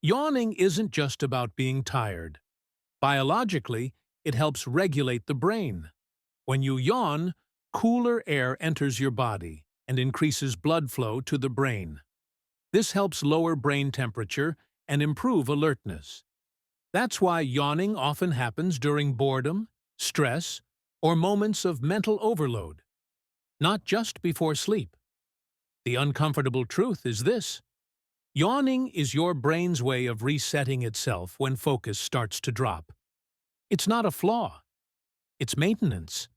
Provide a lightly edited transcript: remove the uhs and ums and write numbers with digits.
Yawning isn't just about being tired. Biologically, it helps regulate the brain. When you yawn, cooler air enters your body and increases blood flow to the brain. This helps lower brain temperature and improve alertness. That's why yawning often happens during boredom, stress, or moments of mental overload, not just before sleep. The uncomfortable truth is this: yawning is your brain's way of resetting itself when focus starts to drop. It's not a flaw, it's maintenance.